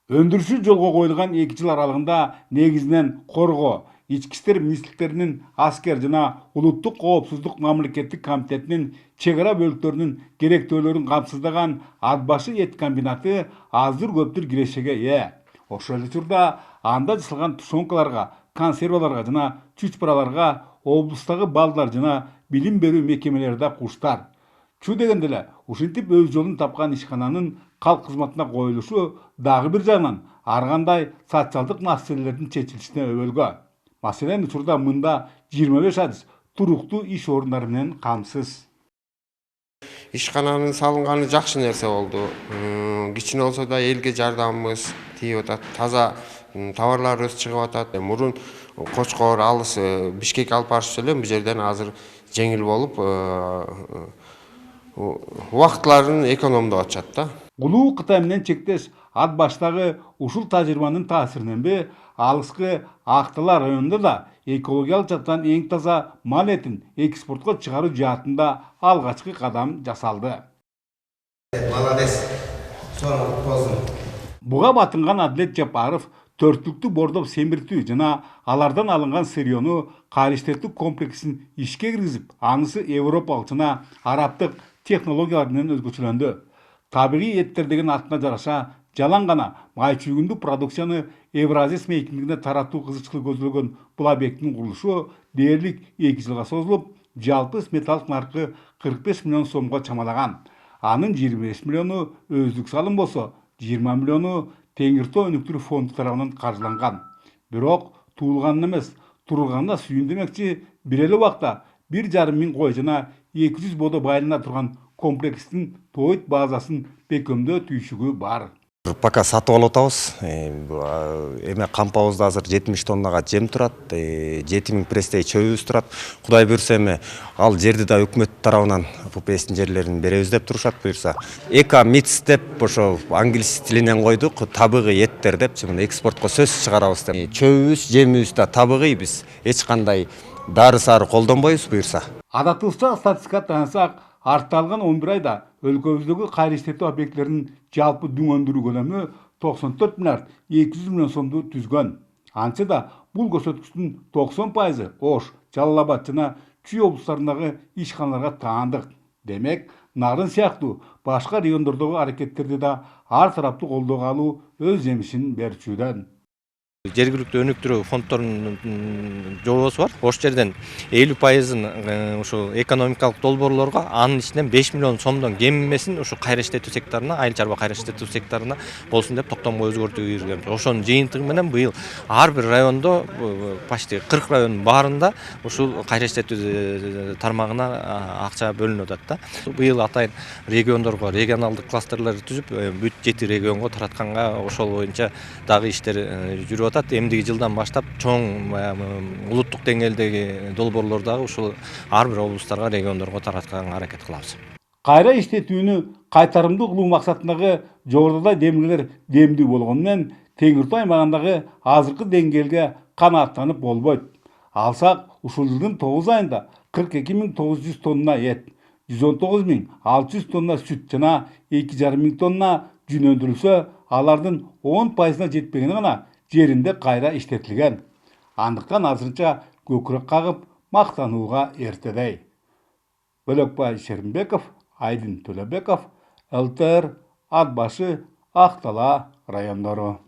Өндіруші жолға қойылған 2 жыл аралығында негізінен қорғоо, ички иштер министрликтеринин аскер жана улуттук коопсуздук мамлекеттик комитетинин чек ара бөлүктөрүнүн керектөөлөрүн камсыздаган ат башы эт комбинаты аздыр көптүр кирешеге ээ. Ошол эле учурда анда жасалган тушенкаларга, консерваларга жана чүч бараларга облустагы балдар жана билим берүү мекемелери да куштар. Чу дегенде эле ушинтип өз жолун тапкан ишкананын калк кызматына коюлушу дагы бир жагынан ар кандай социалдык маселелердин чечилишине өбөлгө. Маселен, учурда мында 25 адыс туруктуу иш орундары менен камсыз. Ишкананын салынганы жакшы нерсе болду. Кичине болсо да элге жардамыбыз тийип атат. Таза товарларыбыз чыгып атат. Мурун Кочкор, Алыс, Бишкек алып барышчу элем, бул жерден азыр жеңил болуп, убакытларын экономдоп атышат да. Улуу Кытай менен чектеш ат баштагы ушул тажрыйбанын таасириненби, Алыскы Актала районунда да экологиялык жактан эң таза мал этин экспортко чыгаруу жаатында алгачкы кадам жасалды. Молодец. Буга батынган Адилет Жапаров төрттүктү бордоп семиртүү жана алардан алынган сырьёну кайраиштетүү комплексин ишке киргизип, анысы европалык жана арабтык технологиялар менен өзгөчөлөндү. Табигый эттер деген атына жараша жалаң гана май чүйгүндүү продукцияны Евразия мейкиндигине таратуу кызычкылы көзделгөн бул объекттин курулушу дээрлик 2 жылга созулуп, жалпы сметалык наркы 45 миллион сомго чамалаган. Анын 25 миллиону өздүк салым болсо, 20 миллиону Теңиртоо өнүктүрүү фонду тарабынан каржыланган. Бирок туулганын эмес, турулганда сүйүн демекчи, бир эле убакта 1,5 миң кой жана 200 бодо байлана турган комплекстин тоойт базасын бекемдөө түйшүгү бар. Пока сатып алып атабыз. Эме кампабызда азыр 70 тоннага жем турат, 7000 престей чөбүбүз турат. Кудай буйрса эме ал жерди да өкмөт тарабынан ППСтин жерлерин беребиз деп турушат буйрса. Эко-митс деп ошо англис тилинен койдук, табигый эттер деп, мына экспортко сөз чыгарабыз деп. Чөбүбүз, жемибиз да табигый, биз эч кандай дары-сары колдонбойбуз буйрса. Адатыбызда статистикага таянсак, артталган 11 айда өлкөбүздөгү кайраиштетүү объектилеринин жалпы дүң өндүрүү көлөмү 94 миллиард 200 миллион сомду түзгөн. Антсе да бул көрсөткүчтүн 90% Ош, Жалал Абад жана Чүй облустарындагы ишканаларга таандык. Демек, Нарын сыяктуу башка региондордогу аракеттерди да ар тараптуу колдоого алуу өз жемишин берчүдөн. Жергиликтүү өнүктүрүү фонддорунун жобосу бар. Ош жерден 50%ын ушу экономикалык долбоорлорго, анын ичинен 5 миллион сомдон кем эмесин ушу кайраиштетүү секторуна, айыл чарба кайраиштетүү секторуна болсун деп токтомго өзгөртүү киргенбиз. Ошонун жыйынтыгы менен быйыл ар бир райондо почти 40 райондун баарында ушул кайраиштетүү тармагына акча бөлүнүп атат да. Быйыл атайын региондорго регионалдык кластерлерди түзүп, бүт 7 регионго таратканга ошол боюнча дагы иштер жүрүп атат. Эмдиги жылдан баштап чоң улуттук деңгээлдеги долбоорлордогу ушул ар бир облустарга, региондорго таратканга аракет кылабыз. Кайра иштетүүнү кайтарымдуу кылуу максатындагы жогоруда демилгелер демдүү болгону менен Теңиртоо аймагындагы азыркы деңгээлге канааттанып болбойт. Алсак, ушул жылдын 9 айында 42.900 тонна эт, 119.600 тонна сүт жана 2,5 миң тонна жүн өндүрүлсө, алардын 10%-на жетпегени гана жеринде кайра иштетилген. Андыктан азырынча көкүрөк кагып мактанууга эртедей. Бөлөкбай Шеримбеков, Айдын Төлөбеков, ЛТР, Ат башы, Актала райондору.